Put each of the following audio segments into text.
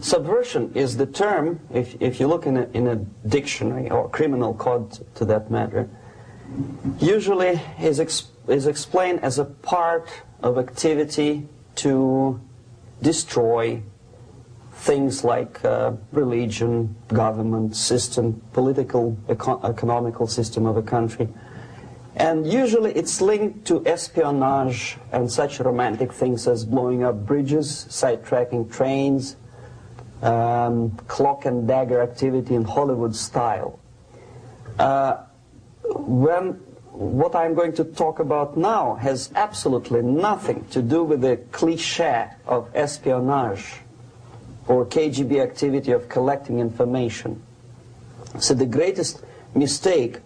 Subversion is the term, if you look in a dictionary or criminal code to that matter, usually is explained as a part of activity to destroy things like religion, government, system, political, economical system of a country. And usually it's linked to espionage and such romantic things as blowing up bridges, sidetracking trains, cloak and dagger activity in Hollywood style. What I'm going to talk about now has absolutely nothing to do with the cliché of espionage or KGB activity of collecting information. So the greatest mistake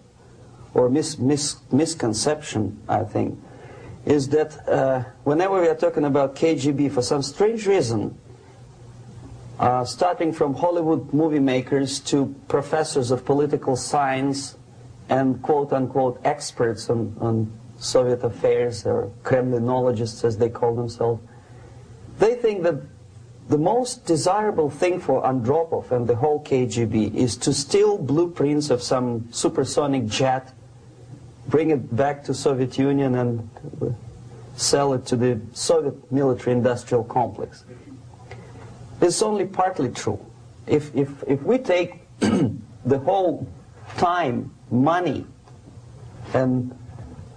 or misconception, I think, is that whenever we are talking about KGB, for some strange reason, starting from Hollywood movie makers to professors of political science and quote-unquote experts on Soviet affairs, or Kremlinologists as they call themselves, they think that the most desirable thing for Andropov and the whole KGB is to steal blueprints of some supersonic jet, bring it back to Soviet Union and sell it to the Soviet military-industrial complex. It's only partly true. If we take the whole time, money, and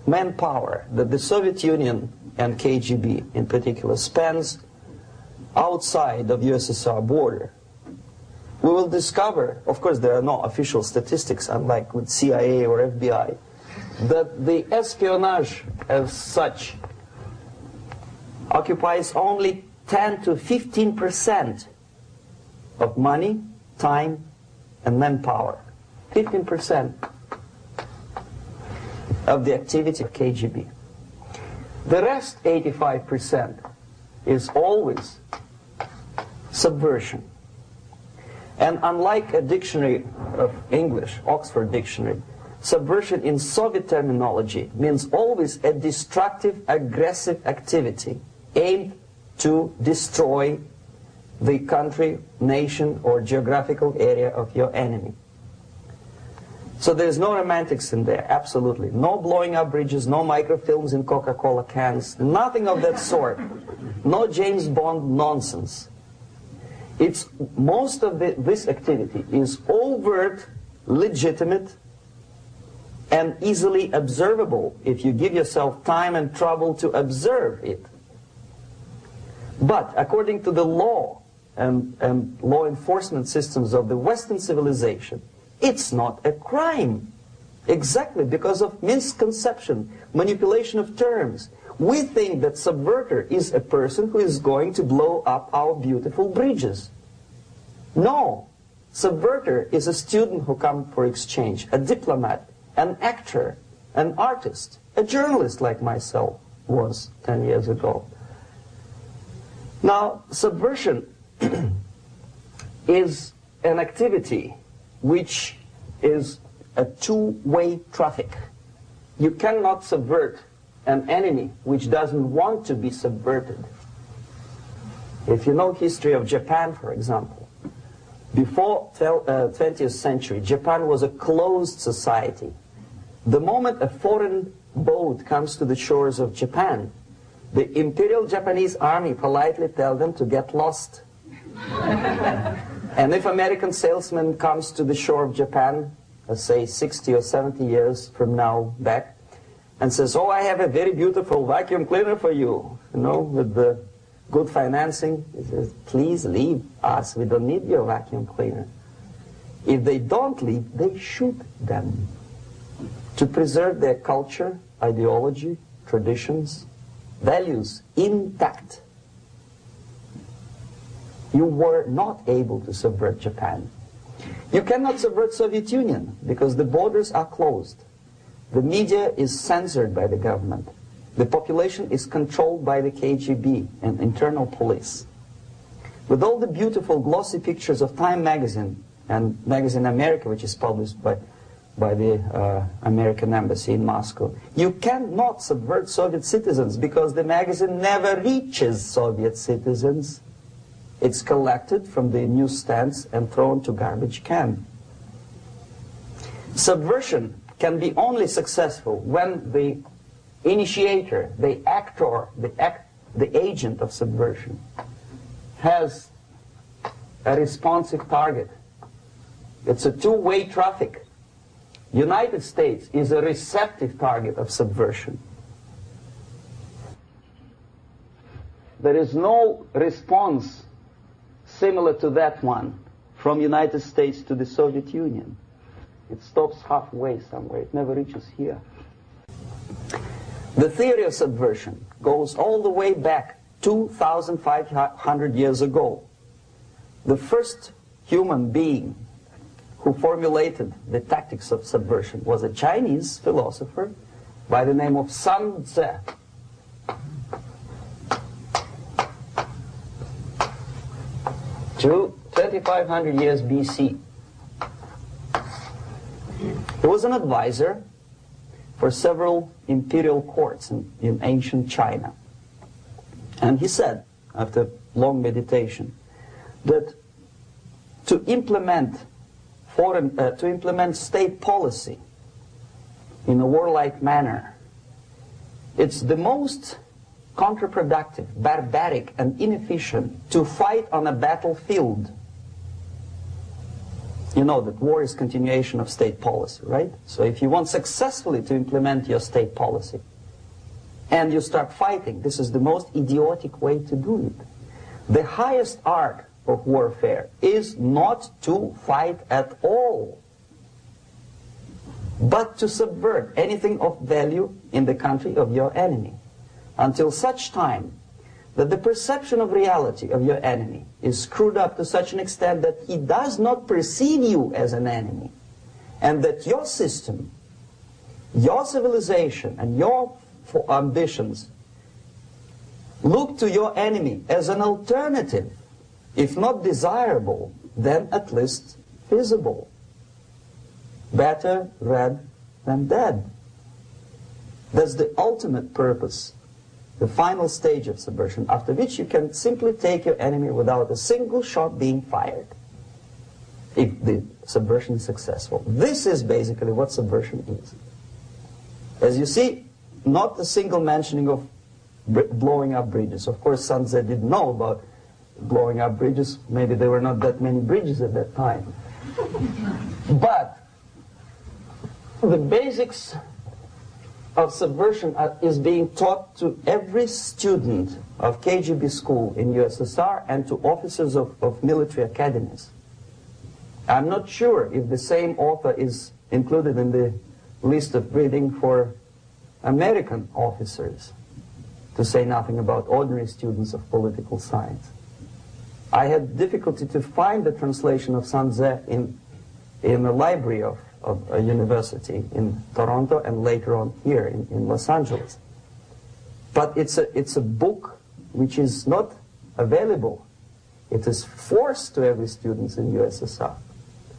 manpower that the Soviet Union and KGB in particular spends outside of USSR border, we will discover, of course there are no official statistics unlike with CIA or FBI, that the espionage as such occupies only 10 to 15% of money, time, and manpower. 15% of the activity of KGB. The rest, 85%, is always subversion. And unlike a dictionary of English, Oxford Dictionary, subversion in Soviet terminology means always a destructive, aggressive activity aimed to destroy the country, nation, or geographical area of your enemy. So there's no romantics in there, absolutely. No blowing up bridges, no microfilms in Coca-Cola cans, nothing of that sort. No James Bond nonsense. It's most of this activity is overt, legitimate, and easily observable if you give yourself time and trouble to observe it. But according to the law and law enforcement systems of the Western civilization, it's not a crime. Exactly because of misconception, manipulation of terms. We think that subverter is a person who is going to blow up our beautiful bridges. No. Subverter is a student who comes for exchange, a diplomat, an actor, an artist, a journalist like myself was 10 years ago. Now, subversion is an activity which is a two-way traffic. You cannot subvert an enemy which doesn't want to be subverted. If you know history of Japan, for example, before 20th century, Japan was a closed society. The moment a foreign boat comes to the shores of Japan, the Imperial Japanese Army politely tells them to get lost. And if American salesman comes to the shore of Japan, let's say 60 or 70 years from now back, and says, oh, I have a very beautiful vacuum cleaner for you, with the good financing, he says, please leave us, we don't need your vacuum cleaner. If they don't leave, they shoot them to preserve their culture, ideology, traditions, values intact. You were not able to subvert Japan. You cannot subvert Soviet Union because the borders are closed. The media is censored by the government. The population is controlled by the KGB and internal police. With all the beautiful glossy pictures of Time magazine and Magazine America, which is published by the American Embassy in Moscow, you cannot subvert Soviet citizens because the magazine never reaches Soviet citizens. It's collected from the newsstands and thrown to garbage can. Subversion can be only successful when the initiator, the actor, the agent of subversion has a responsive target. It's a two-way traffic. United States is a receptive target of subversion. There is no response similar to that one from United States to the Soviet Union. It stops halfway somewhere. It never reaches here. The theory of subversion goes all the way back 2,500 years ago. The first human being who formulated the tactics of subversion was a Chinese philosopher by the name of Sun Tzu. 2,500 years BC. He was an advisor for several imperial courts in ancient China. And he said, after long meditation, that to implement state policy in a warlike manner, it's the most counterproductive, barbaric, and inefficient to fight on a battlefield. You know that war is continuation of state policy, right? So if you want successfully to implement your state policy and you start fighting, this is the most idiotic way to do it. The highest art of warfare is not to fight at all, but to subvert anything of value in the country of your enemy, until such time that the perception of reality of your enemy is screwed up to such an extent that he does not perceive you as an enemy, and that your system, your civilization, and your ambitions look to your enemy as an alternative, if not desirable, then at least feasible. Better red than dead. That's the ultimate purpose, the final stage of subversion, after which you can simply take your enemy without a single shot being fired, if the subversion is successful. This is basically what subversion is. As you see, not a single mentioning of blowing up bridges. Of course, Sun Tzu didn't know about blowing up bridges. Maybe there were not that many bridges at that time. But the basics of subversion is being taught to every student of KGB school in USSR and to officers of military academies. I'm not sure if the same author is included in the list of reading for American officers, to say nothing about ordinary students of political science. I had difficulty to find the translation of Sun Tzu in the library of a university in Toronto and later on here in Los Angeles. But it's a book which is not available. It is forced to every student in USSR.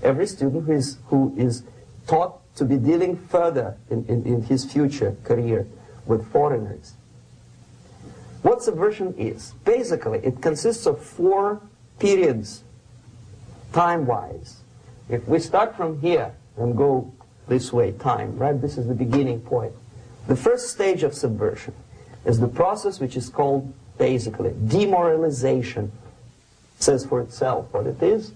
Every student who is taught to be dealing further in his future career with foreigners. What subversion is? Basically, it consists of 4 periods, time-wise. If we start from here and go this way, time, right? This is the beginning point. The first stage of subversion is the process which is called, basically, demoralization. It says for itself what it is.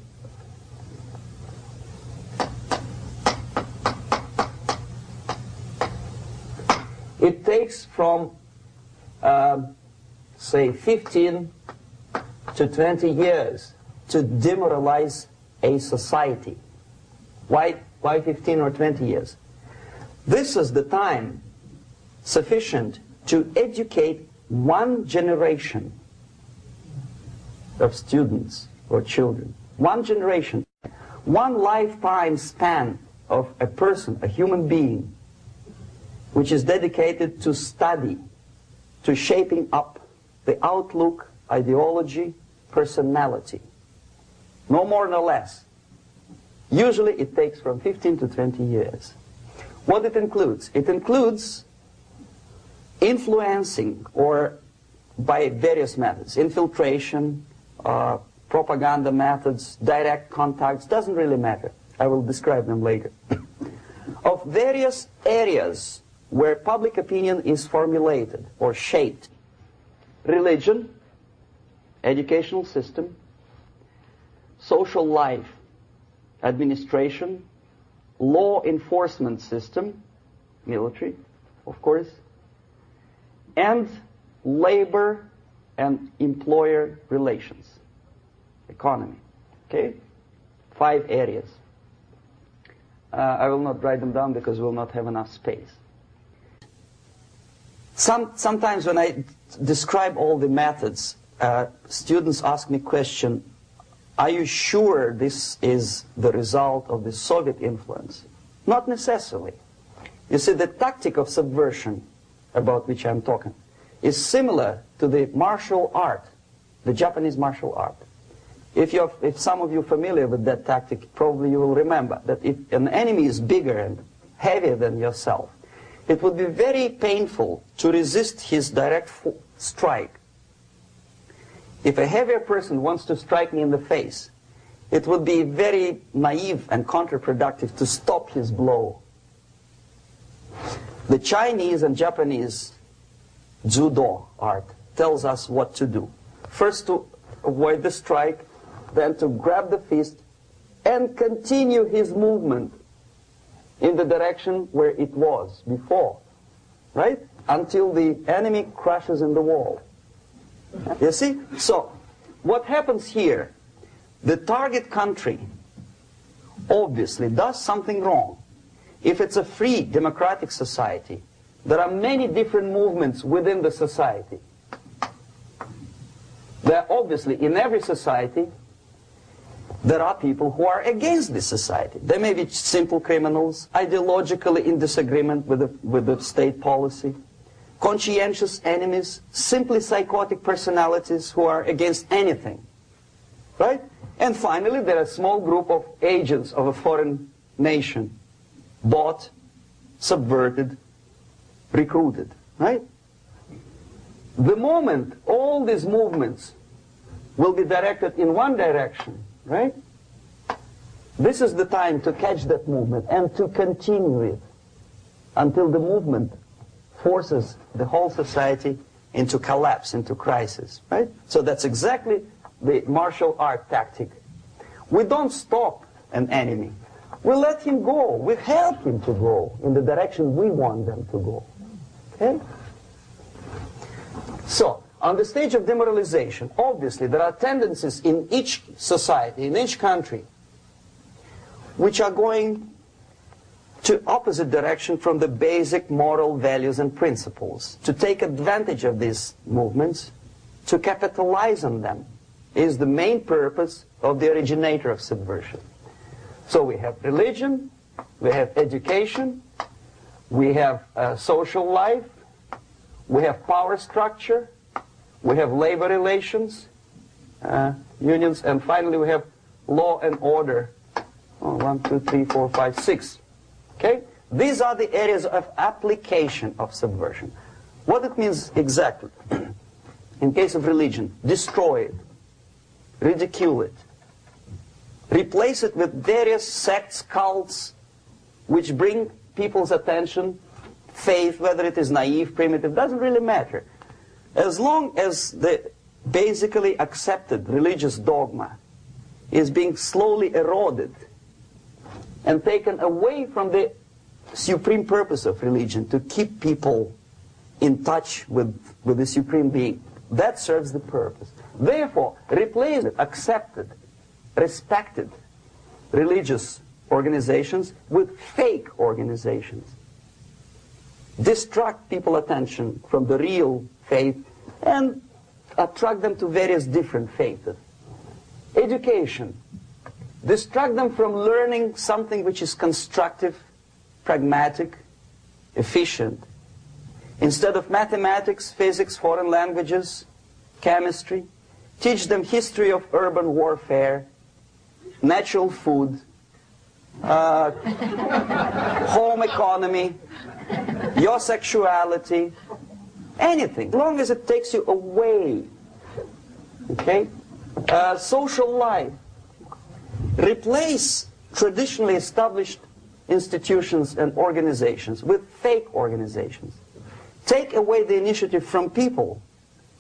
It takes from, say, 15 to 20 years to demoralize a society. Why 15 or 20 years? This is the time sufficient to educate one generation of students or children. One generation. One lifetime span of a person, a human being, which is dedicated to study, to shaping up the outlook, ideology, personality. No more nor less. Usually it takes from 15 to 20 years. What it includes? It includes influencing, or by various methods, infiltration, propaganda methods, direct contacts, doesn't really matter. I will describe them later. Of various areas where public opinion is formulated or shaped. Religion, educational system, social life, administration, law enforcement system, military, of course, and labor and employer relations, economy. Okay? 5 areas. I will not write them down because we will not have enough space. Sometimes when I describe all the methods, students ask me question, are you sure this is the result of the Soviet influence? Not necessarily. You see, the tactic of subversion, about which I'm talking, is similar to the martial art, the Japanese martial art. If some of you are familiar with that tactic, probably you will remember that if an enemy is bigger and heavier than yourself, it would be very painful to resist his direct strike. If a heavier person wants to strike me in the face, it would be very naive and counterproductive to stop his blow. The Chinese and Japanese judo art tells us what to do. First to avoid the strike, then to grab the fist and continue his movement in the direction where it was before, right? Until the enemy crashes in the wall. You see? So, what happens here? The target country obviously does something wrong. If it's a free democratic society, there are many different movements within the society. There are obviously, in every society, there are people who are against this society. They may be simple criminals, ideologically in disagreement with the state policy, conscientious enemies, simply psychotic personalities who are against anything, right? And finally, there are a small group of agents of a foreign nation, bought, subverted, recruited, right? The moment all these movements will be directed in one direction, right? This is the time to catch that movement and to continue it until the movement forces the whole society into collapse, into crisis, right? So that's exactly the martial art tactic. We don't stop an enemy. We let him go. We help him to go in the direction we want them to go. Okay? So, on the stage of demoralization, obviously there are tendencies in each society, in each country, which are going to opposite direction from the basic moral values and principles. To take advantage of these movements, to capitalize on them, is the main purpose of the originator of subversion. So we have religion, we have education, we have social life, we have power structure, we have labor relations, unions, and finally we have law and order. 1, 2, 3, 4, 5, 6. Okay? These are the areas of application of subversion. What it means exactly? In case of religion, destroy it, ridicule it, replace it with various sects, cults, which bring people's attention, faith, whether it is naive, primitive, doesn't really matter. As long as the basically accepted religious dogma is being slowly eroded and taken away from the supreme purpose of religion, to keep people in touch with the supreme being, that serves the purpose. Therefore, replace accepted, respected religious organizations with fake organizations. Distract people's attention from the real faith and attract them to various different faiths. Education. Distract them from learning something which is constructive, pragmatic, efficient. Instead of mathematics, physics, foreign languages, chemistry, teach them history of urban warfare, natural food, home economy, your sexuality, anything, as long as it takes you away, okay, Social life. Replace traditionally established institutions and organizations with fake organizations. Take away the initiative from people.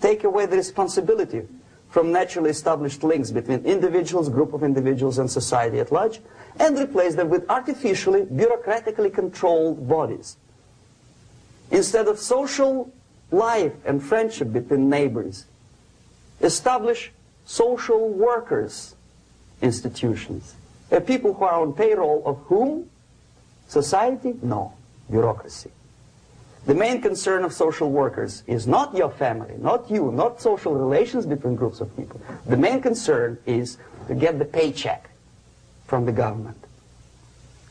Take away the responsibility from naturally established links between individuals, group of individuals, and society at large, and replace them with artificially, bureaucratically controlled bodies. Instead of social life and friendship between neighbors, establish social workers institutions. People who are on payroll of whom? Society? No. Bureaucracy. The main concern of social workers is not your family, not you, not social relations between groups of people. The main concern is to get the paycheck from the government.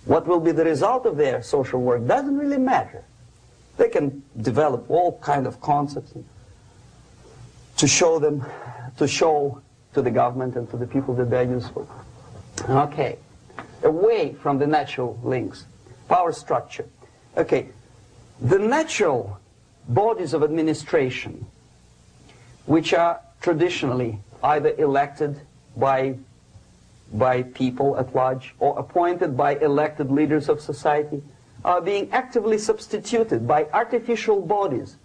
What will be the result of their social work doesn't really matter. They can develop all kind of concepts to show to the government and to the people that they're useful. Okay, away from the natural links, power structure. Okay, the natural bodies of administration, which are traditionally either elected by people at large or appointed by elected leaders of society, are being actively substituted by artificial bodies.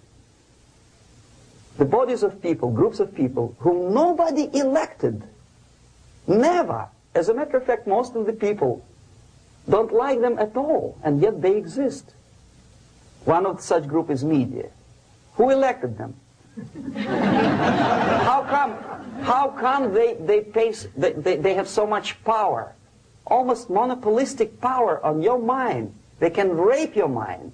The bodies of people, groups of people, whom nobody elected. Never. As a matter of fact, most of the people don't like them at all, and yet they exist. One of such group is media. Who elected them? How come they have so much power? Almost monopolistic power on your mind. They can rape your mind.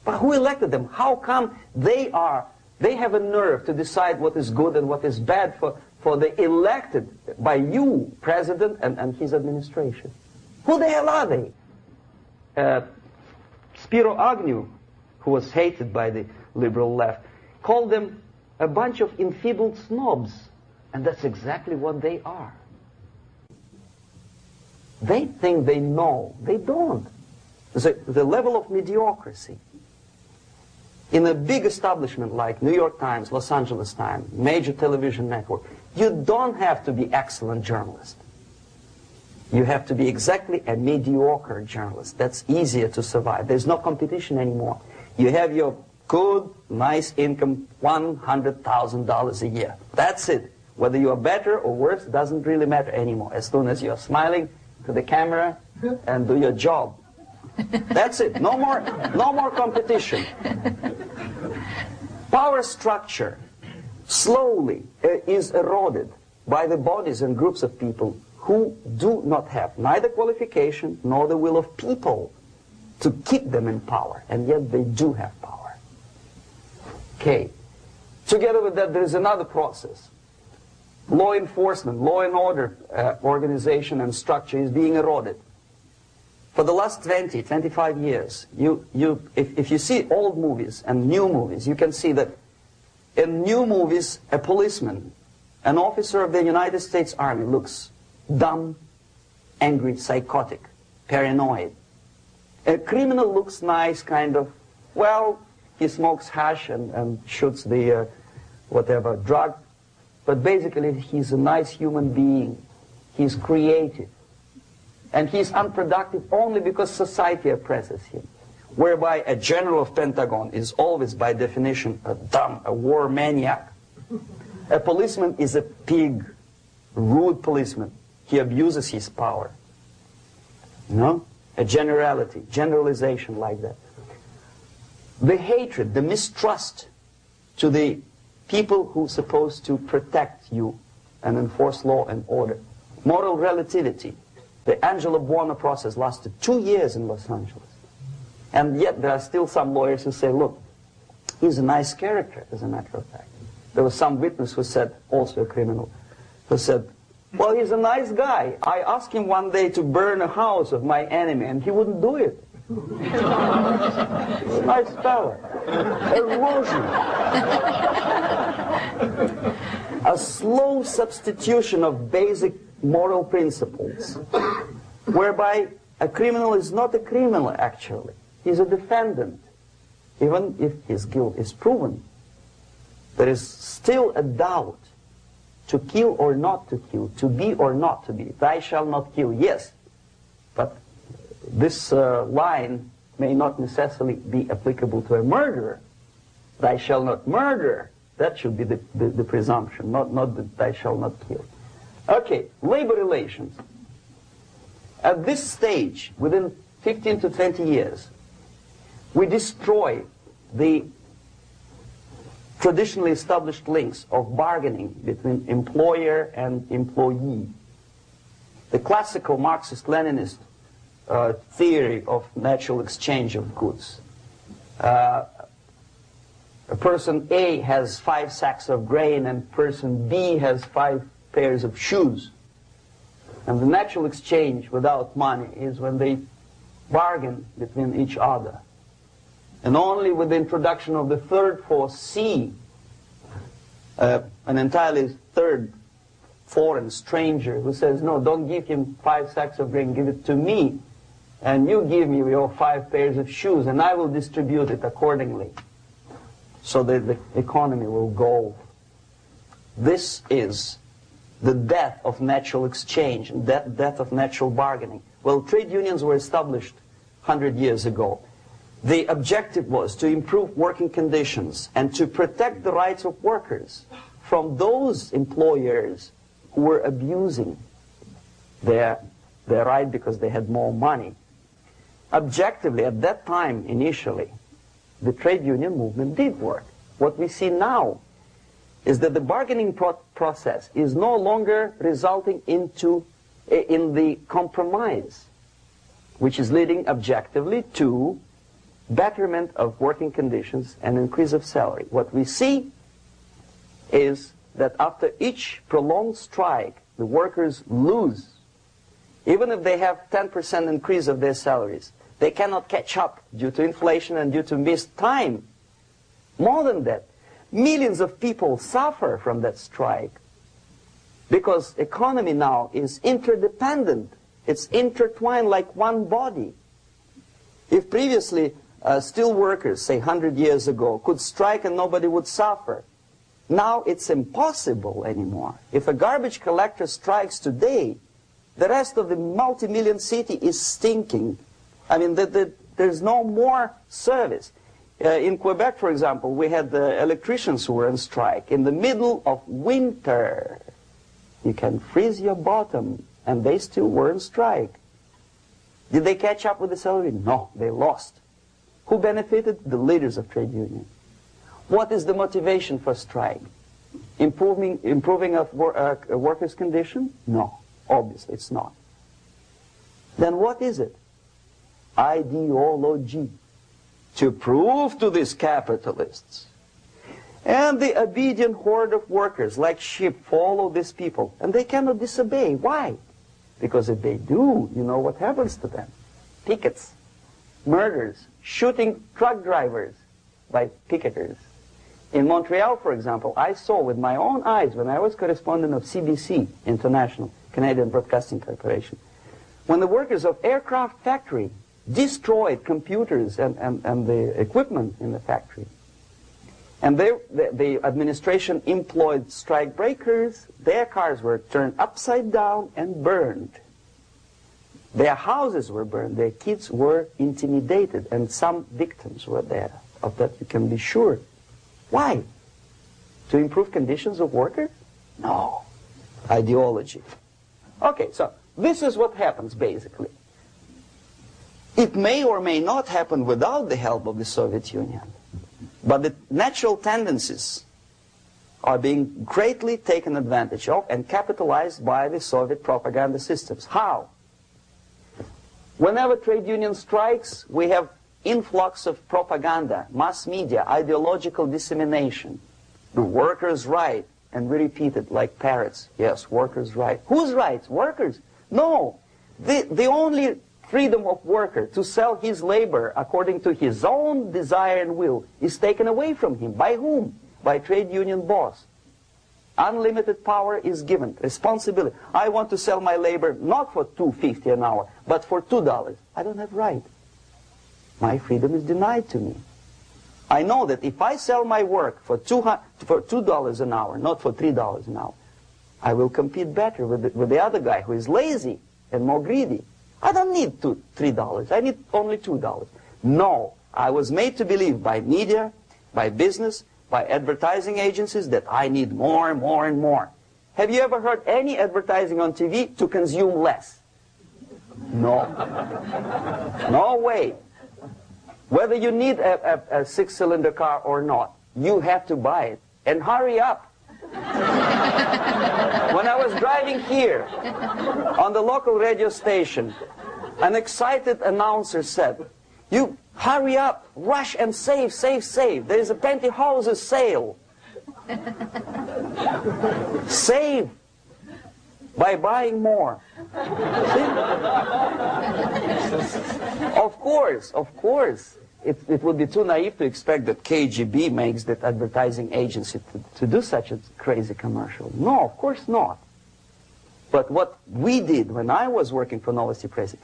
But who elected them? How come they have a nerve to decide what is good and what is bad for the elected by you, president, and his administration? Who the hell are they? Spiro Agnew, who was hated by the liberal left, called them a bunch of enfeebled snobs. And that's exactly what they are. They think they know. They don't. The level of mediocrity. In a big establishment like New York Times, Los Angeles Times, major television network, you don't have to be excellent journalist. You have to be exactly a mediocre journalist. That's easier to survive. There's no competition anymore. You have your good, nice income, $100,000 a year. That's it. Whether you are better or worse doesn't really matter anymore. As soon as you're smiling to the camera and do your job. That's it. No more competition. Power structure slowly is eroded by the bodies and groups of people who do not have neither qualification nor the will of people to keep them in power, and yet they do have power. Okay. Together with that, there is another process. Law enforcement, law and order organization and structure is being eroded. For the last 20, 25 years, if you see old movies and new movies, you can see that in new movies, a policeman, an officer of the United States Army looks dumb, angry, psychotic, paranoid. A criminal looks nice, kind of, well, he smokes hash and shoots the whatever drug, but basically he's a nice human being. He's creative. And he's unproductive only because society oppresses him. Whereby a general of Pentagon is always, by definition, a war maniac. A policeman is a pig, rude policeman. He abuses his power. You know? A generalization like that. The hatred, the mistrust to the people who are supposed to protect you and enforce law and order. Moral relativity. The Angelo Buono process lasted 2 years in Los Angeles. And yet there are still some lawyers who say, look, he's a nice character, as a matter of fact. There was some witness who said, also a criminal, who said, well, he's a nice guy. I asked him one day to burn a house of my enemy, and he wouldn't do it. He's a nice fellow. Erosion. A slow substitution of basic moral principles, whereby a criminal is not a criminal, actually. He's a defendant. Even if his guilt is proven, there is still a doubt to kill or not to kill, to be or not to be. Thou shalt not kill, yes, but this line may not necessarily be applicable to a murderer. Thou shalt not murder, that should be the presumption, not that thou shalt not kill. Okay, labor relations. At this stage, within 15 to 20 years, we destroy the traditionally established links of bargaining between employer and employee. The classical Marxist-Leninist theory of natural exchange of goods. A person A has 5 sacks of grain and person B has 5 pairs of shoes. And the natural exchange without money is when they bargain between each other. And only with the introduction of the third force, C, an entirely third foreign stranger who says, no, don't give him 5 sacks of grain, give it to me, and you give me your 5 pairs of shoes, and I will distribute it accordingly, so that the economy will go. This is the death of natural exchange, death of natural bargaining. Well, trade unions were established 100 years ago. The objective was to improve working conditions and to protect the rights of workers from those employers who were abusing their right because they had more money. Objectively, at that time, initially, the trade union movement did work. What we see now is that the bargaining process is no longer resulting in the compromise, which is leading objectively to betterment of working conditions and increase of salary. What we see is that after each prolonged strike, the workers lose. Even if they have 10% increase of their salaries, they cannot catch up due to inflation and due to missed time. More than that, millions of people suffer from that strike because economy now is interdependent. It's intertwined like one body. If previously steel workers, say 100 years ago, could strike and nobody would suffer, now it's impossible anymore. If a garbage collector strikes today, the rest of the multi-million city is stinking. I mean, there's no more service. In Quebec, for example, we had the electricians who were on strike in the middle of winter. You can freeze your bottom, and they still were on strike. Did they catch up with the salary? No, they lost. Who benefited? The leaders of trade unions. What is the motivation for strike? Improving of a workers' condition? No, obviously it's not. Then what is it? Ideology. To prove to these capitalists. And the obedient horde of workers, like sheep, follow these people. And they cannot disobey. Why? Because if they do, you know what happens to them. Pickets, murders, shooting truck drivers by picketers. In Montreal, for example, I saw with my own eyes when I was correspondent of CBC International, Canadian Broadcasting Corporation, when the workers of aircraft factory destroyed computers and the equipment in the factory. And the administration employed strike breakers. Their cars were turned upside down and burned. Their houses were burned. Their kids were intimidated. And some victims were there. Of that you can be sure. Why? To improve conditions of workers? No. Ideology. Okay, so this is what happens basically. It may or may not happen without the help of the Soviet Union. But the natural tendencies are being greatly taken advantage of and capitalized by the Soviet propaganda systems. How? Whenever trade union strikes, we have influx of propaganda, mass media, ideological dissemination. The workers' right, and we repeat it like parrots. Yes, workers' right. Whose rights? Workers? No. The only freedom of worker to sell his labor according to his own desire and will is taken away from him. By whom? By trade union boss. Unlimited power is given. Responsibility. I want to sell my labor not for $2.50 an hour, but for $2. I don't have right. My freedom is denied to me. I know that if I sell my work for $2 an hour, not for $3 an hour, I will compete better with the other guy who is lazy and more greedy. I don't need $3. I need only $2. No, I was made to believe by media, by business, by advertising agencies that I need more and more and more. Have you ever heard any advertising on TV to consume less? No. No way. Whether you need a six-cylinder car or not, you have to buy it. And hurry up. When I was driving here on the local radio station, an excited announcer said, "You hurry up, rush and save, save, save. There is a pantyhose sale." Save by buying more. See? Of course. It would be too naive to expect that KGB makes that advertising agency to do such a crazy commercial. No, of course not. But what we did when I was working for Novosti Press,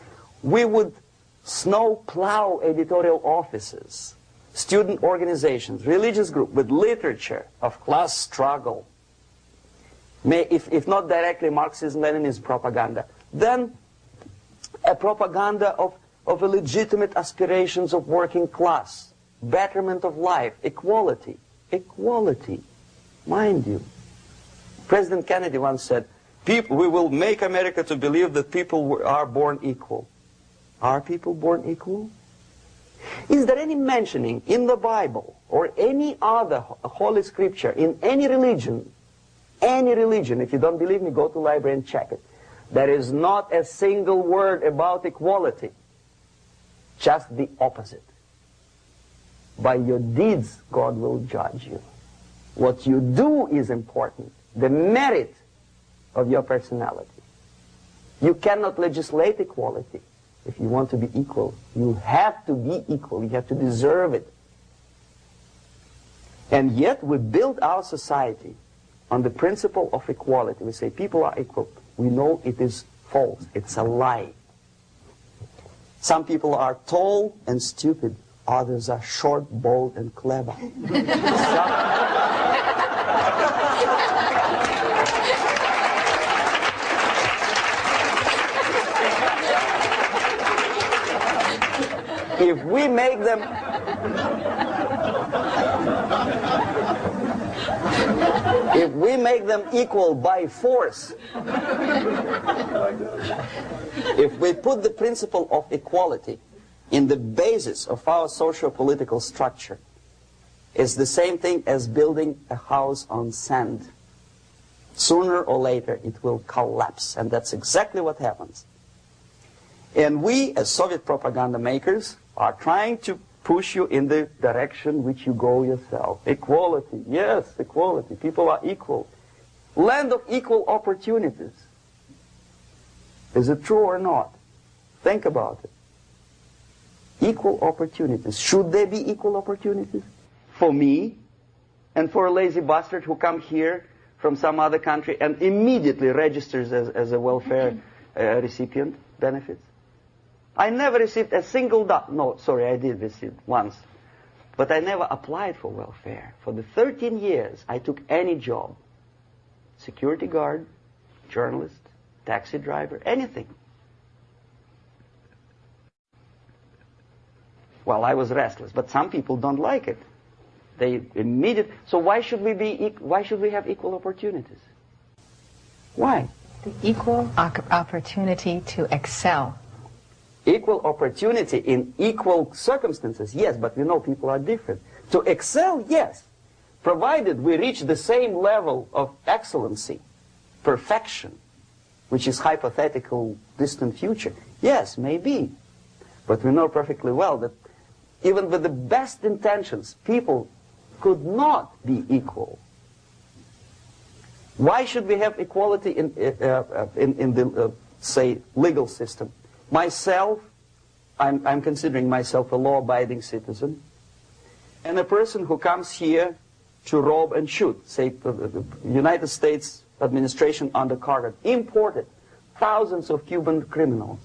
we would snow plow editorial offices, student organizations, religious groups with literature of class struggle. If not directly Marxism-Leninism propaganda, then a propaganda of legitimate aspirations of working class, betterment of life, equality. Equality, mind you. President Kennedy once said, we will make America to believe that people are born equal. Are people born equal? Is there any mentioning in the Bible or any other holy scripture in any religion, if you don't believe me, go to the library and check it. There is not a single word about equality. Just the opposite. By your deeds, God will judge you. What you do is important. The merit of your personality. You cannot legislate equality. If you want to be equal, you have to be equal. You have to deserve it. And yet we build our society on the principle of equality. We say people are equal. We know it is false. It's a lie. Some people are tall and stupid. Others are short, bold, and clever. If we make them equal by force, if we put the principle of equality in the basis of our socio-political structure, it's the same thing as building a house on sand. Sooner or later it will collapse, and that's exactly what happens. And we, as Soviet propaganda makers, are trying to push you in the direction which you go yourself. Equality, yes, equality. People are equal. Land of equal opportunities. Is it true or not? Think about it. Equal opportunities. Should there be equal opportunities? For me and for a lazy bastard who comes here from some other country and immediately registers as a welfare recipient benefits? I never received a single dollar. No, sorry, I did receive once. But I never applied for welfare. For the 13 years, I took any job. Security guard, journalist, taxi driver, anything. Well, I was restless, but some people don't like it. They immediately. So why should we have equal opportunities? Why? The equal opportunity to excel. Equal opportunity in equal circumstances, yes, but we know people are different. To excel, yes, provided we reach the same level of excellency, perfection, which is hypothetical, distant future. Yes, maybe. But we know perfectly well that even with the best intentions, people could not be equal. Why should we have equality in the, say, legal system? Myself, I'm considering myself a law-abiding citizen, and a person who comes here to rob and shoot, say, the United States administration under Carter, imported thousands of Cuban criminals.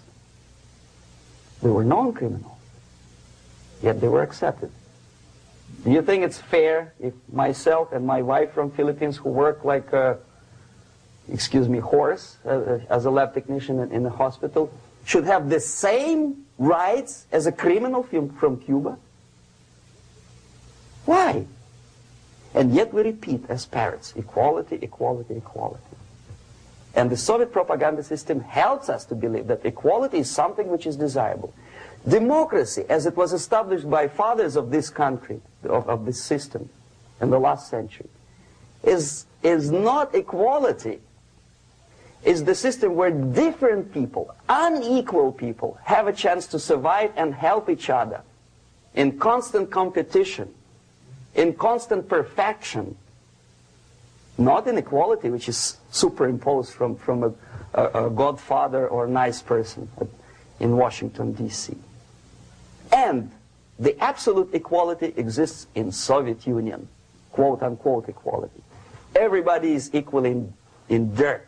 They were known criminals, yet they were accepted. Do you think it's fair if myself and my wife from Philippines, who work like excuse me, horse as a lab technician in the hospital should have the same rights as a criminal from Cuba? Why? And yet we repeat as parrots, equality, equality, equality. And the Soviet propaganda system helps us to believe that equality is something which is desirable. Democracy, as it was established by fathers of this country, of this system in the last century, is not equality. It's the system where different people, unequal people, have a chance to survive and help each other in constant competition, in constant perfection, not in equality, which is superimposed from a godfather or nice person in Washington, D.C. And the absolute equality exists in Soviet Union, quote-unquote equality. Everybody is equal in dirt,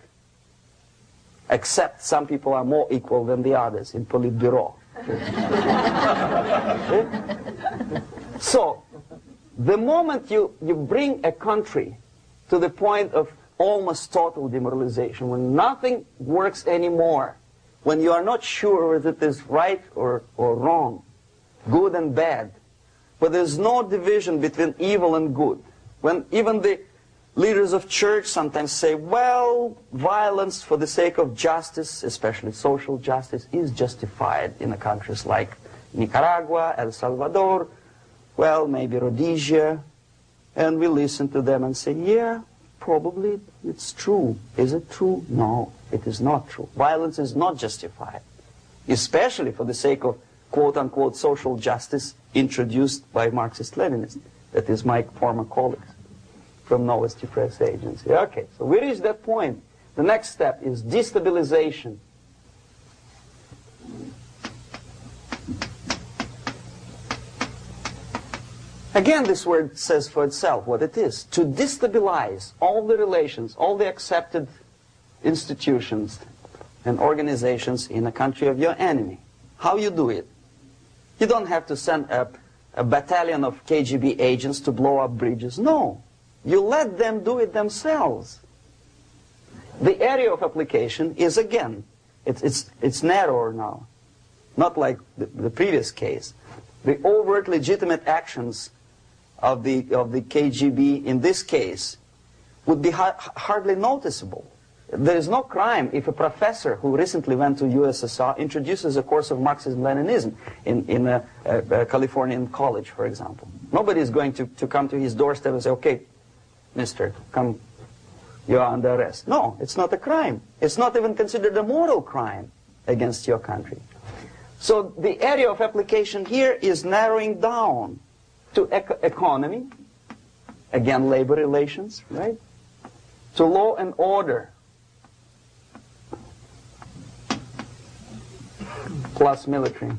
except some people are more equal than the others in Politburo. So, the moment you bring a country to the point of almost total demoralization, when nothing works anymore, when you are not sure whether it is right or wrong, good and bad, but there's no division between evil and good, when even the leaders of church sometimes say, well, violence for the sake of justice, especially social justice, is justified in countries like Nicaragua, El Salvador, well, maybe Rhodesia, and we listen to them and say, yeah, probably it's true. Is it true? No, it is not true. Violence is not justified, especially for the sake of quote-unquote social justice introduced by Marxist-Leninists, that is my former colleagues from Novosti Press Agency. Okay, so we reached that point. The next step is destabilization. Again, this word says for itself what it is. To destabilize all the relations, all the accepted institutions and organizations in a country of your enemy. How you do it? You don't have to send a battalion of KGB agents to blow up bridges. No. You let them do it themselves. The area of application is, again, it's narrower now. Not like the previous case. The overt legitimate actions of the KGB in this case would be hardly noticeable. There is no crime if a professor who recently went to USSR introduces a course of Marxism-Leninism in a Californian college, for example. Nobody is going to come to his doorstep and say, okay, mister, come, you are under arrest. No, it's not a crime. It's not even considered a moral crime against your country. So the area of application here is narrowing down to economy, again labor relations, right? To law and order, plus military.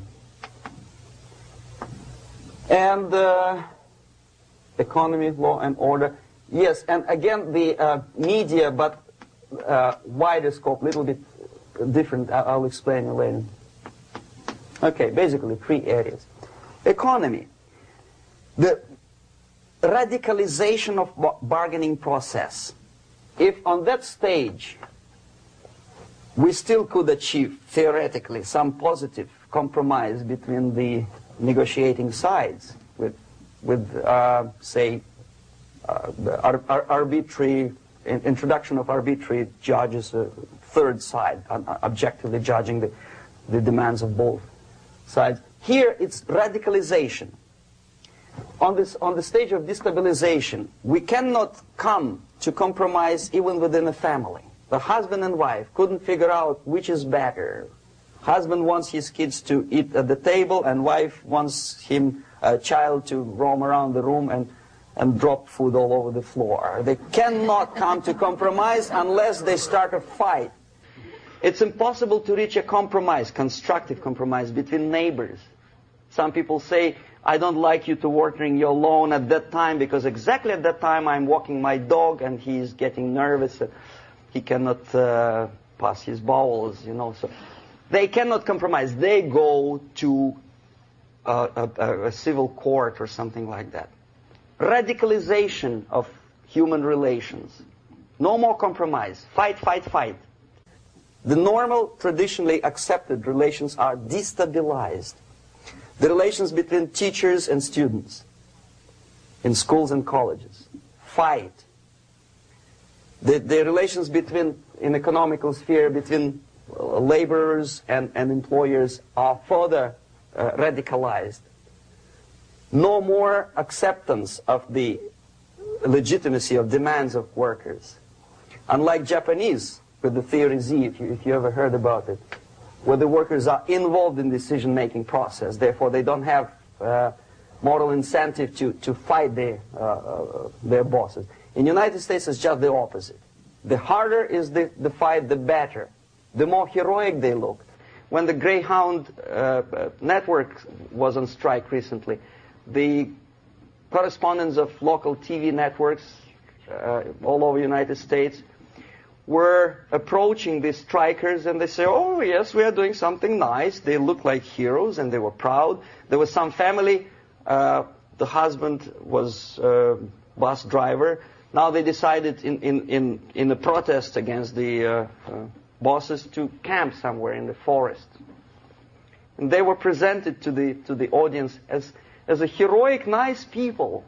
And economy, law and order. Yes, and again the media, but wider scope, little bit different. I'll explain you later. Okay, basically 3 areas. Economy. The radicalization of bargaining process. If on that stage we still could achieve, theoretically, some positive compromise between the negotiating sides with say, arbitrary, introduction of arbitrary judges, a third side, objectively judging the demands of both sides. Here it's radicalization. On the stage of destabilization, we cannot come to compromise even within a family. The husband and wife couldn't figure out which is better. Husband wants his kids to eat at the table, and wife wants a child to roam around the room and drop food all over the floor. They cannot come to compromise unless they start a fight. It's impossible to reach a compromise, constructive compromise, between neighbors. Some people say, I don't like you to watering your lawn at that time because exactly at that time I'm walking my dog and he's getting nervous. He cannot pass his bowels, you know. So they cannot compromise. They go to a civil court or something like that. Radicalization of human relations. No more compromise. Fight, fight, fight. The normal, traditionally accepted relations are destabilized. The relations between teachers and students in schools and colleges. Fight. The relations between, in economical sphere, between laborers and employers are further radicalized. No more acceptance of the legitimacy of demands of workers. Unlike Japanese, with the theory Z, if you ever heard about it, where the workers are involved in the decision-making process, therefore they don't have moral incentive to fight their bosses. In the United States, it's just the opposite. The harder is the fight, the better. The more heroic they look. When the Greyhound network was on strike recently, the correspondents of local TV networks all over the United States were approaching the strikers, and they say, oh yes, we are doing something nice. They looked like heroes and they were proud. There was some family, the husband was bus driver. Now they decided in a protest against the bosses to camp somewhere in the forest. And they were presented to the audience as a heroic, nice people.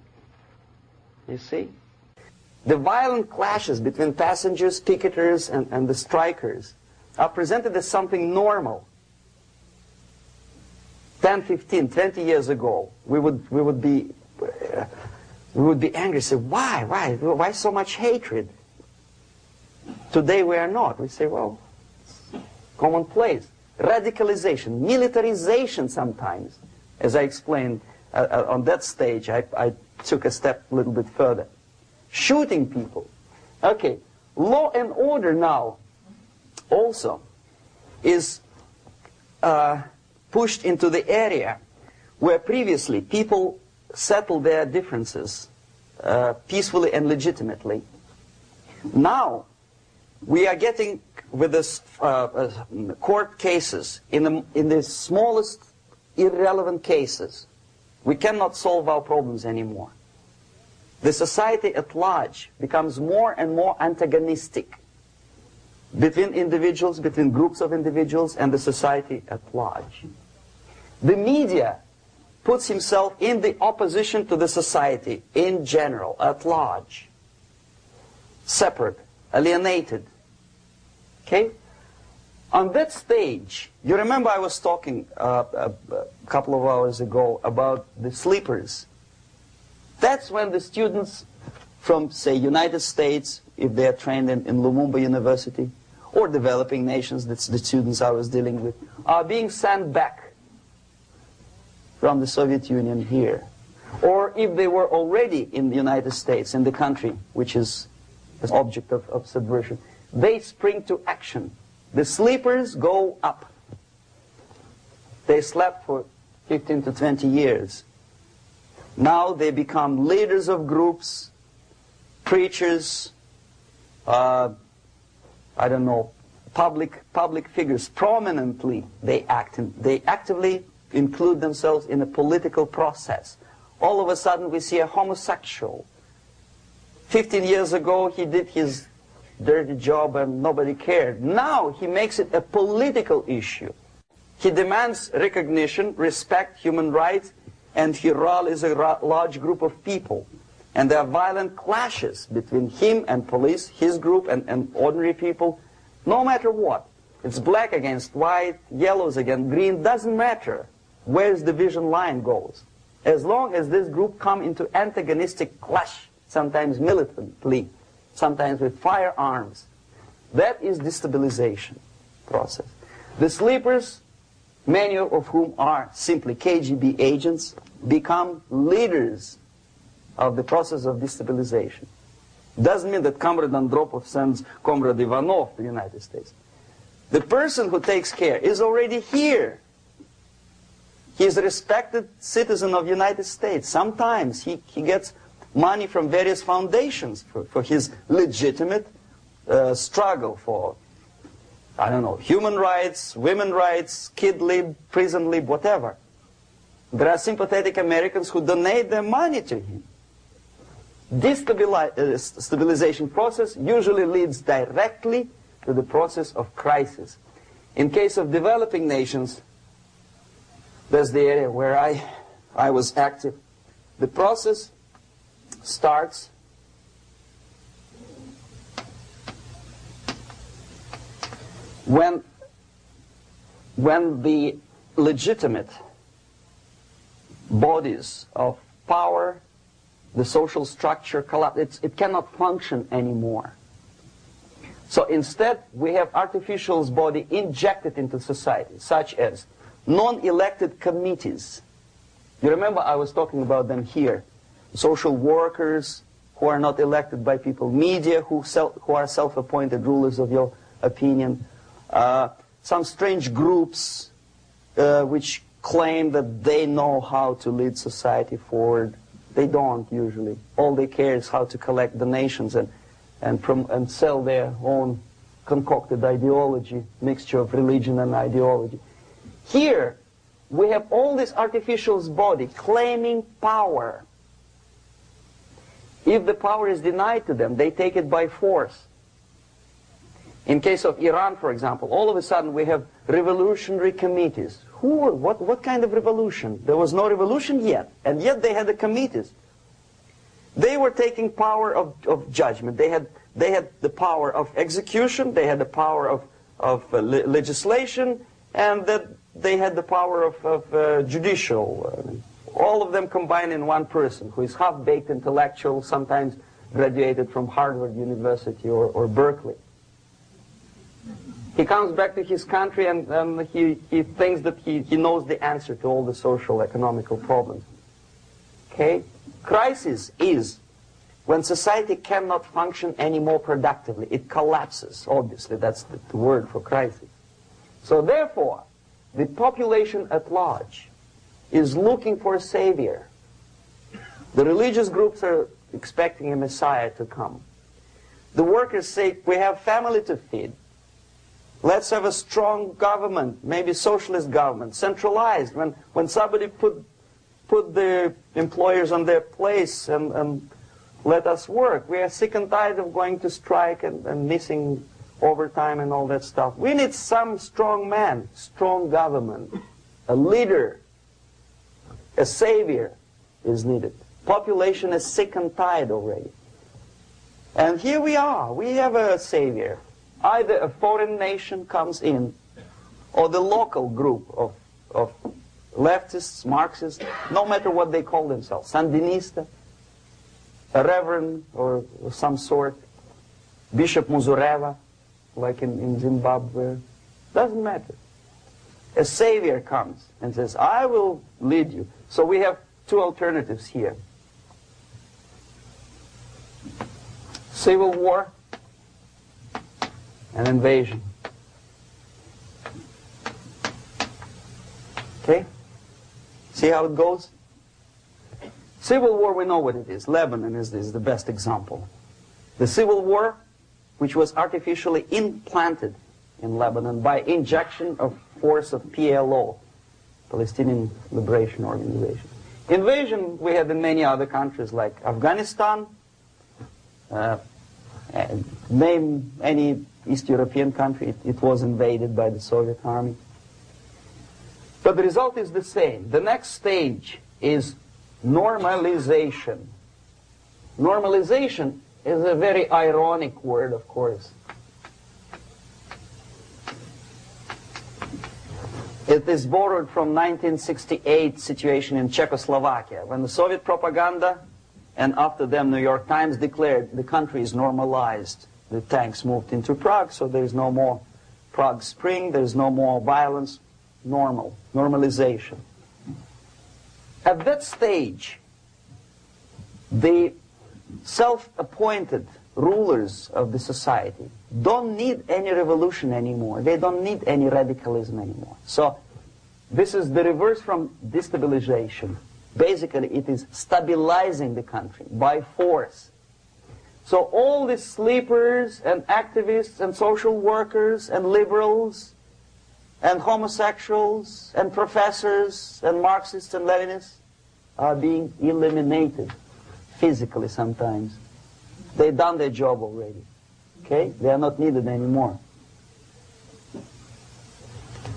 You see? The violent clashes between passengers, picketers, and the strikers are presented as something normal. 10, 15, 20 years ago, we would be angry, say, why so much hatred? Today we are not. We say, well, commonplace. Radicalization, militarization sometimes. As I explained on that stage, I took a step a little bit further. Shooting people. Okay, law and order now also is pushed into the area where previously people settled their differences peacefully and legitimately. Now we are getting with this court cases in the smallest irrelevant cases. We cannot solve our problems anymore. The society at large becomes more and more antagonistic between individuals, between groups of individuals, and the society at large. The media puts himself in the opposition to the society in general, at large. Separate, alienated. Okay? On that stage, you remember I was talking a couple of hours ago about the sleepers. That's when the students from, say, United States, if they are trained in Lumumba University, or developing nations, that's the students I was dealing with, are being sent back from the Soviet Union here. Or if they were already in the United States, in the country, which is the object of subversion, they spring to action. The sleepers go up. They slept for 15 to 20 years. Now they become leaders of groups, preachers, I don't know, public figures. Prominently they actively include themselves in a political process. All of a sudden we see a homosexual. 15 years ago he did his dirty job and nobody cared. Now he makes it a political issue. He demands recognition, respect, human rights, and he rallies a large group of people. And there are violent clashes between him and police, his group and ordinary people, no matter what. It's black against white, yellows against green, doesn't matter where the division line goes. As long as this group come into antagonistic clash, sometimes militantly, sometimes with firearms, that is destabilization process. The sleepers, many of whom are simply KGB agents, become leaders of the process of destabilization. Doesn't mean that Comrade Andropov sends Comrade Ivanov to the United States. The person who takes care is already here. He is a respected citizen of the United States. Sometimes he gets money from various foundations for his legitimate struggle for, I don't know, human rights, women's rights, kid lib, prison lib, whatever. There are sympathetic Americans who donate their money to him. Destabilization process usually leads directly to the process of crisis. In case of developing nations, that's the area where I was active. The process starts when the legitimate bodies of power, the social structure collapse. It cannot function anymore. So instead, we have artificial body injected into society, such as non-elected committees. You remember I was talking about them here. Social workers who are not elected by people, media who are self-appointed rulers of your opinion, some strange groups which claim that they know how to lead society forward. They don't usually. All they care is how to collect donations and sell their own concocted ideology, mixture of religion and ideology. Here, we have all this artificial body claiming power. If the power is denied to them, they take it by force. In case of Iran, for example, all of a sudden we have revolutionary committees. What kind of revolution? There was no revolution yet, and yet they had the committees. They were taking power of judgment. They had the power of execution, they had the power of legislation, and that they had the power of judicial. All of them combined in one person, who is half-baked intellectual, sometimes graduated from Harvard University or Berkeley. He comes back to his country and he thinks that he knows the answer to all the social, economical problems. Okay? Crisis is when society cannot function any more productively. It collapses, obviously. That's the word for crisis. So therefore, the population at large is looking for a savior. The religious groups are expecting a Messiah to come. The workers say, we have family to feed. Let's have a strong government, maybe socialist government, centralized. When somebody put the employers on their place and let us work. We are sick and tired of going to strike and missing overtime and all that stuff. We need some strong man, strong government, a leader, a savior is needed. Population is sick and tired already. And here we are. We have a savior. Either a foreign nation comes in, or the local group of leftists, Marxists, no matter what they call themselves, Sandinista, a reverend or some sort, Bishop Muzureva, like in Zimbabwe, doesn't matter. A savior comes and says, I will lead you. So we have two alternatives here. Civil war and invasion. Okay? See how it goes? Civil war, we know what it is. Lebanon is the best example. The civil war, which was artificially implanted in Lebanon by injection of force of PLO, Palestinian Liberation Organization. Invasion we had in many other countries like Afghanistan, name any East European country, it was invaded by the Soviet army. But the result is the same. The next stage is normalization. Normalization is a very ironic word, of course. It is borrowed from 1968 situation in Czechoslovakia, when the Soviet propaganda and after them New York Times declared the country is normalized. The tanks moved into Prague, so there is no more Prague Spring, there is no more violence. Normalization. At that stage, the self-appointed rulers of the society don't need any revolution anymore. They don't need any radicalism anymore. So this is the reverse from destabilization. Basically, it is stabilizing the country by force. So all these sleepers and activists and social workers and liberals and homosexuals and professors and Marxists and Leninists are being eliminated. physically sometimes. They've done their job already. Okay? They are not needed anymore.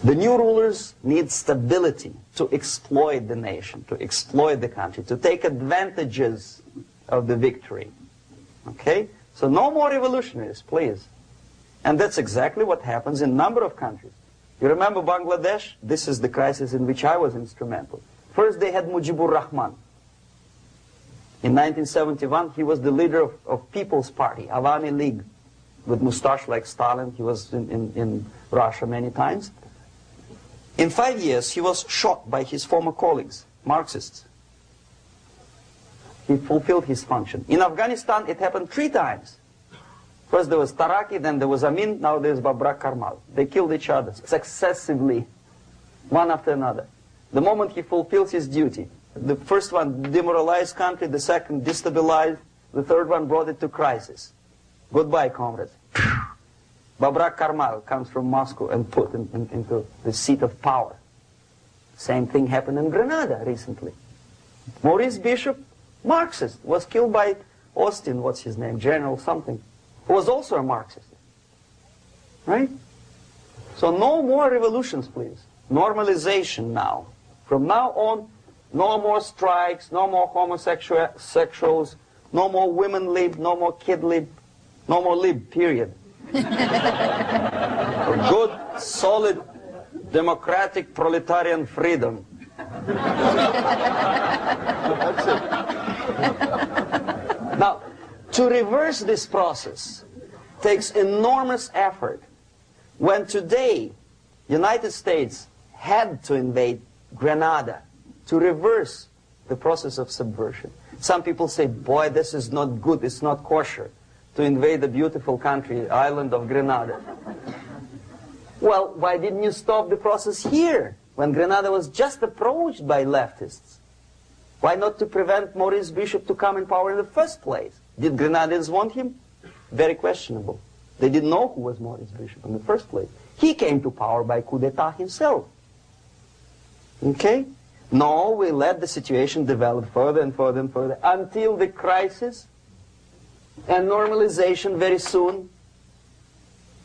The new rulers need stability to exploit the nation, to exploit the country, to take advantages of the victory. Okay? So no more revolutionaries, please. And that's exactly what happens in a number of countries. You remember Bangladesh? This is the crisis in which I was instrumental. First they had Mujibur Rahman. In 1971, he was the leader of People's Party, Awami League, with mustache like Stalin. He was in Russia many times. In 5 years, he was shot by his former colleagues, Marxists. He fulfilled his function. In Afghanistan, it happened 3 times. First there was Taraki, then there was Amin, now there's Babrak Karmal. They killed each other successively, one after another. The moment he fulfills his duty, the first one demoralized country, the second destabilized, the third one brought it to crisis. Goodbye, comrades. Babrak Karmal comes from Moscow and put into the seat of power. Same thing happened in Grenada recently. Maurice Bishop, Marxist, was killed by Austin, what's his name, General something, who was also a Marxist. Right? So no more revolutions, please. Normalization now. From now on, no more strikes, no more homosexuals, no more women lib, no more kid lib, no more lib, period. A good, solid, democratic, proletarian freedom. That's it. Now, to reverse this process takes enormous effort. When today, United States had to invade Grenada to reverse the process of subversion. Some people say, boy, this is not good, it's not kosher to invade the beautiful country, island of Grenada. Well, why didn't you stop the process here, when Grenada was just approached by leftists? Why not to prevent Maurice Bishop to come in power in the first place? Did Grenadians want him? Very questionable. They didn't know who was Maurice Bishop in the first place. He came to power by coup d'etat himself. Okay? No, we let the situation develop further and further and further until the crisis and normalization very soon.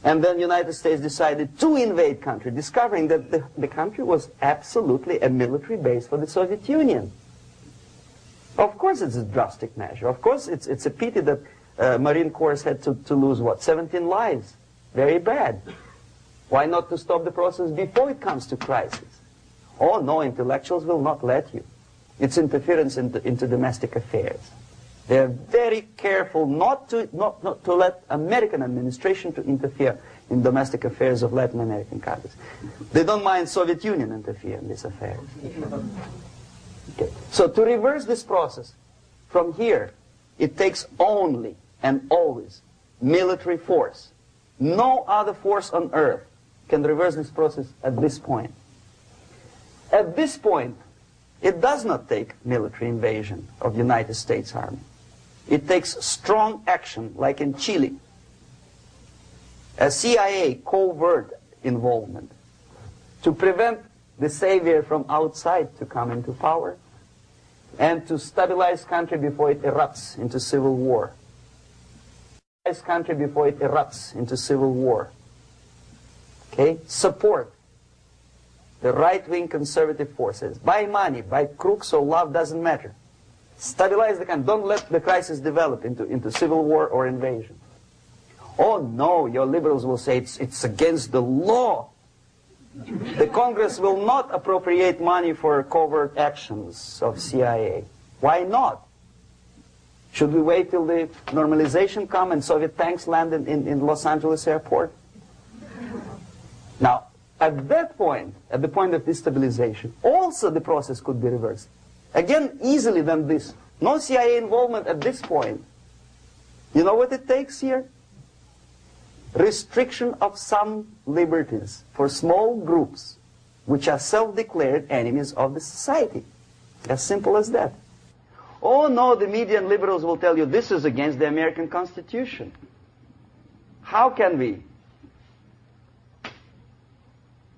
And then the United States decided to invade country, discovering that the country was absolutely a military base for the Soviet Union. Of course it's a drastic measure. Of course it's a pity that Marine Corps had to lose, what, 17 lives. Very bad. Why not to stop the process before it comes to crisis? Oh no, intellectuals will not let you. It's interference into domestic affairs. They're very careful not to let American administration to interfere in domestic affairs of Latin American countries. They don't mind Soviet Union interfere in these affairs. Okay. So to reverse this process, from here, it takes only and always military force. No other force on earth can reverse this process at this point. At this point, it does not take military invasion of the United States Army. It takes strong action, like in Chile. A CIA covert involvement to prevent the savior from outside to come into power and to stabilize country before it erupts into civil war. Stabilize country before it erupts into civil war. Okay? Support the right-wing conservative forces. By money, by crooks or love, doesn't matter. Stabilize the country. Don't let the crisis develop into civil war or invasion. Oh no, your liberals will say it's against the law. The Congress will not appropriate money for covert actions of CIA. Why not? Should we wait till the normalization come and Soviet tanks land in Los Angeles airport? Now, at that point, at the point of destabilization, also the process could be reversed. Again, easily than this. No CIA involvement at this point. You know what it takes here? Restriction of some liberties for small groups which are self-declared enemies of the society. As simple as that. Oh no, the media and liberals will tell you this is against the American Constitution. How can we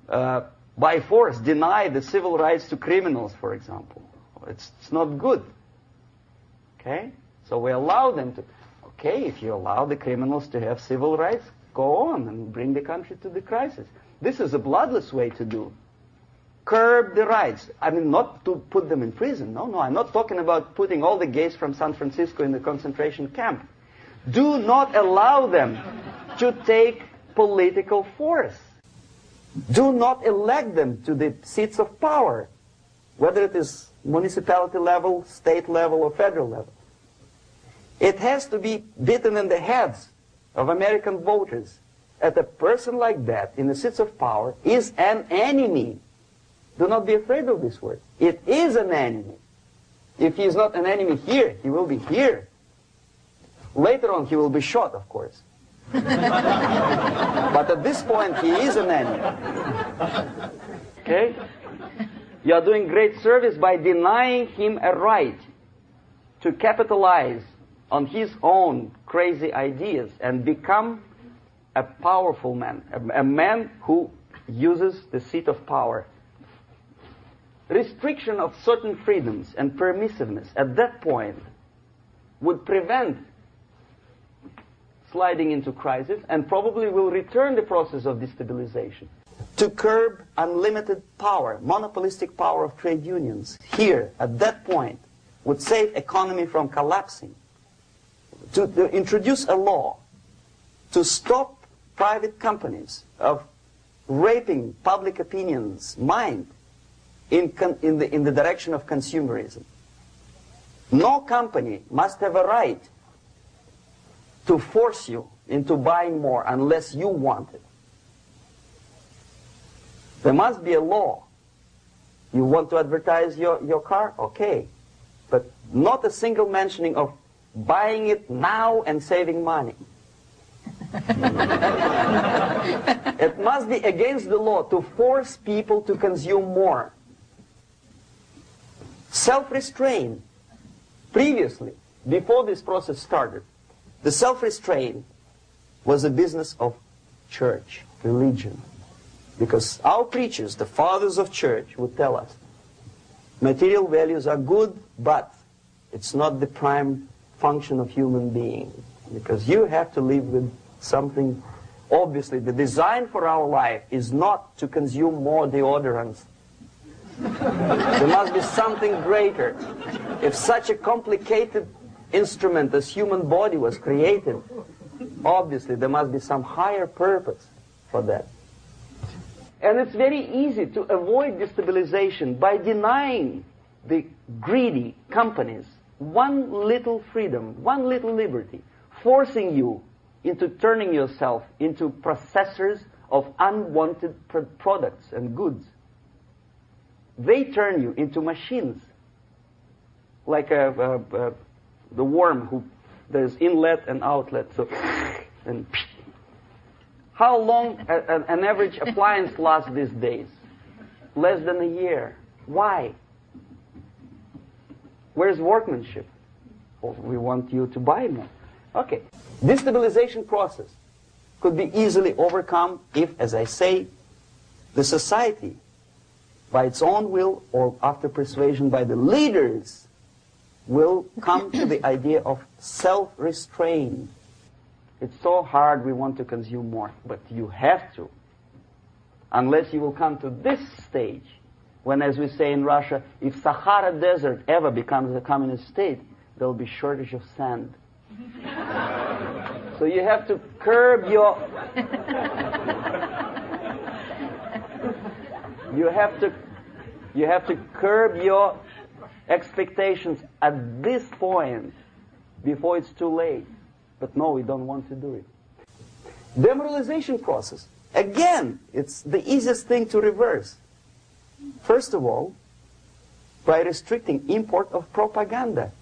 by force deny the civil rights to criminals, for example? It's not good. Okay? So we allow them to. Okay, if you allow the criminals to have civil rights, go on and bring the country to the crisis. This is a bloodless way to do. Curb the rights. I mean, not to put them in prison. No, I'm not talking about putting all the gays from San Francisco in the concentration camp. Do not allow them to take political force. Do not elect them to the seats of power, whether it is municipality level, state level, or federal level. It has to be beaten in the heads of American voters that a person like that in the seats of power is an enemy. Do not be afraid of this word. It is an enemy. If he is not an enemy here, he will be here. Later on, he will be shot, of course. But at this point, he is an enemy. Okay? You are doing great service by denying him a right to capitalize on his own crazy ideas and become a powerful man, a man who uses the seat of power. Restriction of certain freedoms and permissiveness at that point would prevent sliding into crisis and probably will return the process of destabilization. To curb unlimited power, monopolistic power of trade unions, here, at that point, would save economy from collapsing. To introduce a law to stop private companies of raping public opinion's mind in the direction of consumerism. No company must have a right to force you into buying more unless you want it. There must be a law. You want to advertise your car? Okay. But not a single mentioning of buying it now and saving money. It must be against the law to force people to consume more. Self-restraint. Previously, before this process started, the self-restraint was a business of church, religion. Because our preachers, the fathers of church, would tell us, material values are good, but it's not the prime function of human being. Because you have to live with something. Obviously, the design for our life is not to consume more deodorants. There must be something greater. If such a complicated instrument as human body was created, obviously there must be some higher purpose for that. And it's very easy to avoid destabilization by denying the greedy companies one little freedom, one little liberty, forcing you into turning yourself into processors of unwanted products and goods. They turn you into machines, like the worm who there's inlet and outlet. So, and how long an average appliance lasts these days? Less than a year. Why? Where's workmanship? Well, we want you to buy more. Okay. Destabilization process could be easily overcome if, as I say, the society, by its own will or after persuasion by the leaders, will come to the idea of self-restraint. It's so hard, we want to consume more, but you have to. Unless you will come to this stage, when, as we say in Russia, if Sahara Desert ever becomes a communist state, there will be shortage of sand. So you have to curb your... You have to curb your expectations at this point before it's too late. But no, we don't want to do it. Demoralization process. Again, it's the easiest thing to reverse. First of all, by restricting import of propaganda.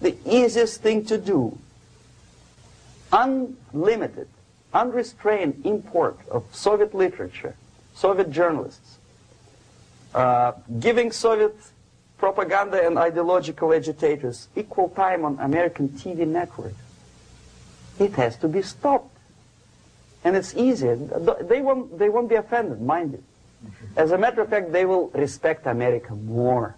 The easiest thing to do. Unlimited, unrestrained import of Soviet literature, Soviet journalists. Giving Soviet propaganda and ideological agitators equal time on American TV networks. It has to be stopped. And it's easier. They won't be offended, mind you. As a matter of fact, they will respect America more.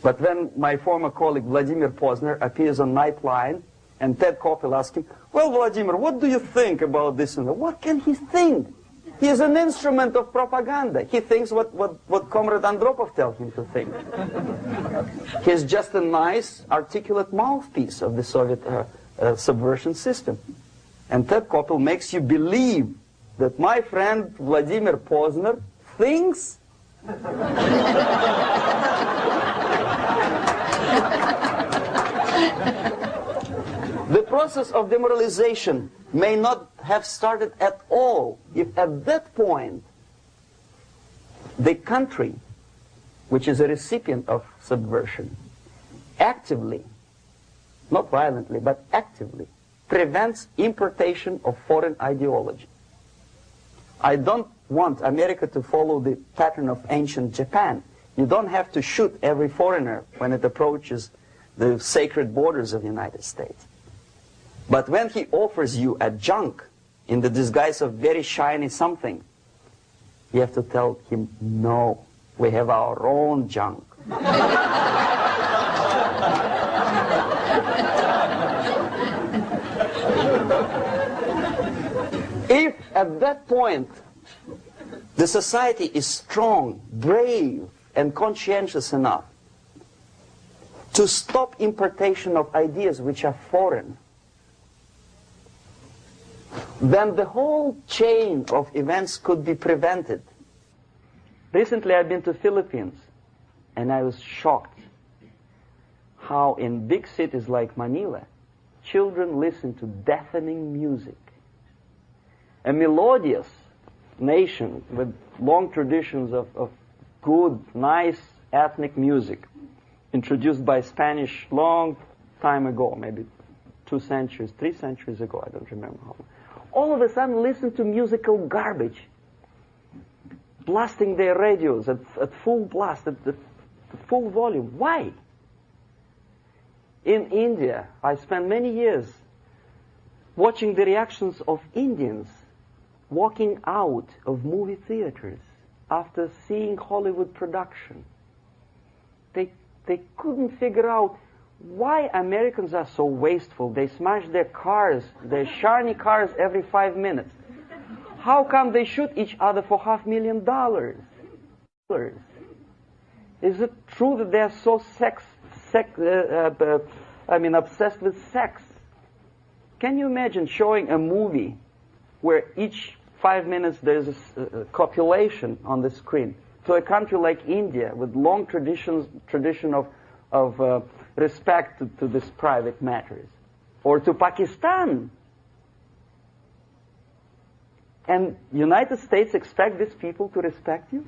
But when my former colleague Vladimir Posner appears on Nightline, and Ted Koppel asks him, well, Vladimir, what do you think about this and that? What can he think? He is an instrument of propaganda. He thinks what Comrade Andropov tells him to think. He's just a nice, articulate mouthpiece of the Soviet subversion system. And Ted Koppel makes you believe that my friend Vladimir Posner thinks the process of demoralization may not have started at all if at that point the country, which is a recipient of subversion, actively, not violently, but actively, prevents importation of foreign ideology. I don't want America to follow the pattern of ancient Japan. You don't have to shoot every foreigner when it approaches the sacred borders of the United States. But when he offers you a junk in the disguise of very shiny something, you have to tell him, no, we have our own junk. If at that point the society is strong, brave, and conscientious enough to stop importation of ideas which are foreign, then the whole chain of events could be prevented. Recently I've been to Philippines, and I was shocked how in big cities like Manila, children listen to deafening music. A melodious nation with long traditions of good, nice ethnic music, introduced by Spanish long time ago, maybe 2 centuries, 3 centuries ago, I don't remember how long. All of a sudden listen to musical garbage, blasting their radios at full blast, at full volume. Why? In India, I spent many years watching the reactions of Indians walking out of movie theaters after seeing Hollywood production. They couldn't figure out why Americans are so wasteful. They smash their cars, their shiny cars, every 5 minutes. How come they shoot each other for $500,000? Is it true that they're so obsessed with sex? Can you imagine showing a movie where each 5 minutes there's a copulation on the screen to a country like India with long tradition of respect to these private matters, or to Pakistan? And United States expect these people to respect you?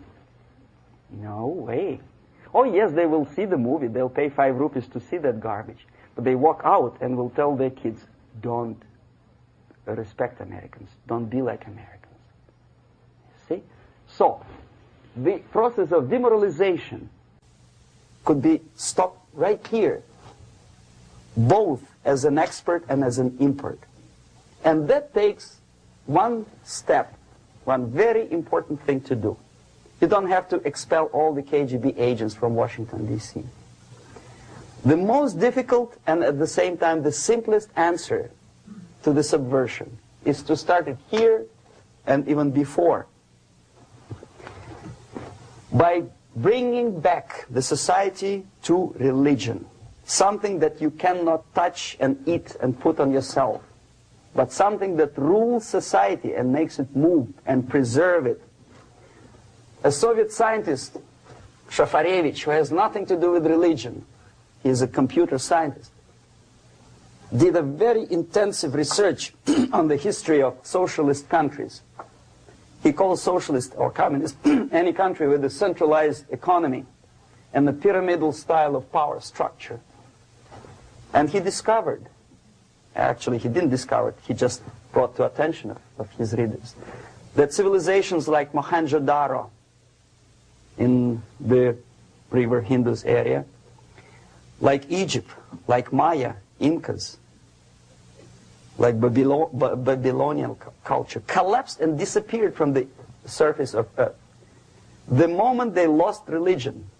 No way. Oh yes, they will see the movie, they'll pay 5 rupees to see that garbage, but they walk out and will tell their kids, don't respect Americans, don't be like Americans. See? So, the process of demoralization could be stopped right here, both as an expert and as an import. And that takes one step, one very important thing to do. You don't have to expel all the KGB agents from Washington, D.C. The most difficult and at the same time the simplest answer to the subversion is to start it here and even before, by bringing back the society to religion, something that you cannot touch and eat and put on yourself, but something that rules society and makes it move and preserve it. A Soviet scientist, Shafarevich, who has nothing to do with religion, he is a computer scientist, did a very intensive research on the history of socialist countries. He calls socialist or communist any country with a centralized economy and a pyramidal style of power structure. And he discovered, actually he didn't discover it, he just brought to attention of his readers, that civilizations like Mohenjo-Daro in the river Indus area, like Egypt, like Maya, Incas, like Babylonian culture, collapsed and disappeared from the surface of Earth. The moment they lost religion,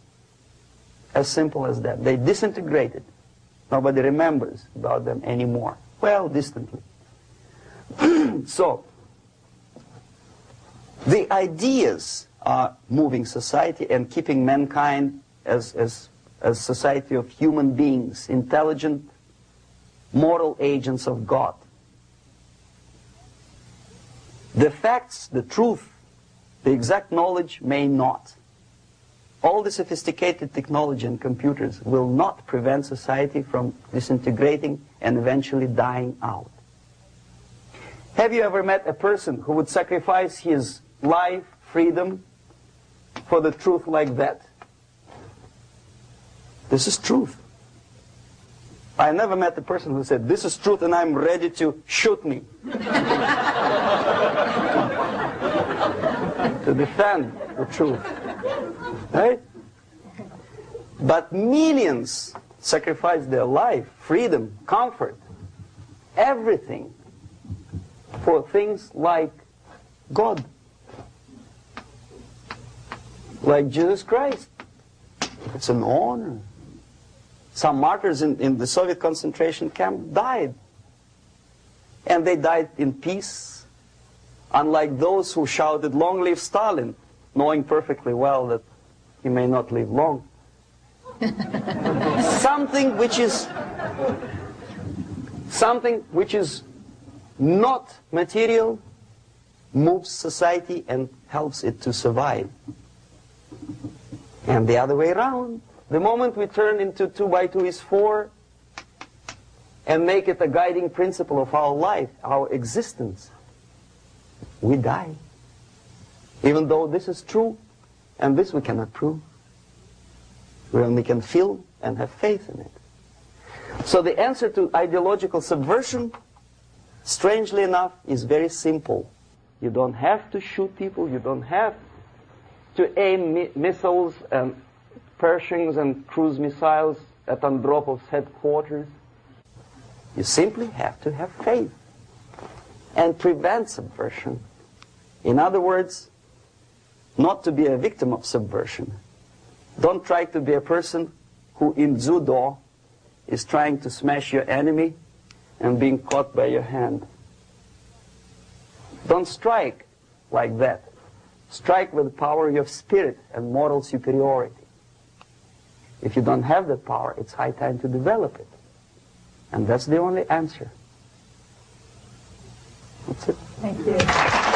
As simple as that. They disintegrated. Nobody remembers about them anymore. Well, distantly. So, the ideas are moving society and keeping mankind as a society of human beings, intelligent, moral agents of God. The facts, the truth, the exact knowledge may not. All the sophisticated technology and computers will not prevent society from disintegrating and eventually dying out. Have you ever met a person who would sacrifice his life, freedom, for the truth like that? This is truth. I never met a person who said, this is truth and I'm ready to shoot me. To defend the truth. Right? But millions sacrifice their life, freedom, comfort, everything for things like God. Like Jesus Christ. It's an honor. Some martyrs in the Soviet concentration camp died. And they died in peace, unlike those who shouted, "Long live Stalin," knowing perfectly well that he may not live long. Something which is not material moves society and helps it to survive. And the other way around. The moment we turn into 2 by 2 is 4 and make it a guiding principle of our life, our existence, we die. Even though this is true, and this we cannot prove. We only can feel and have faith in it. So the answer to ideological subversion, strangely enough, is very simple. You don't have to shoot people, you don't have to aim missiles and Pershings and cruise missiles at Andropov's headquarters. You simply have to have faith and prevent subversion. In other words, not to be a victim of subversion. Don't try to be a person who in judo is trying to smash your enemy and being caught by your hand. Don't strike like that. Strike with the power of spirit and moral superiority. If you don't have that power, it's high time to develop it. And that's the only answer. That's it. Thank you.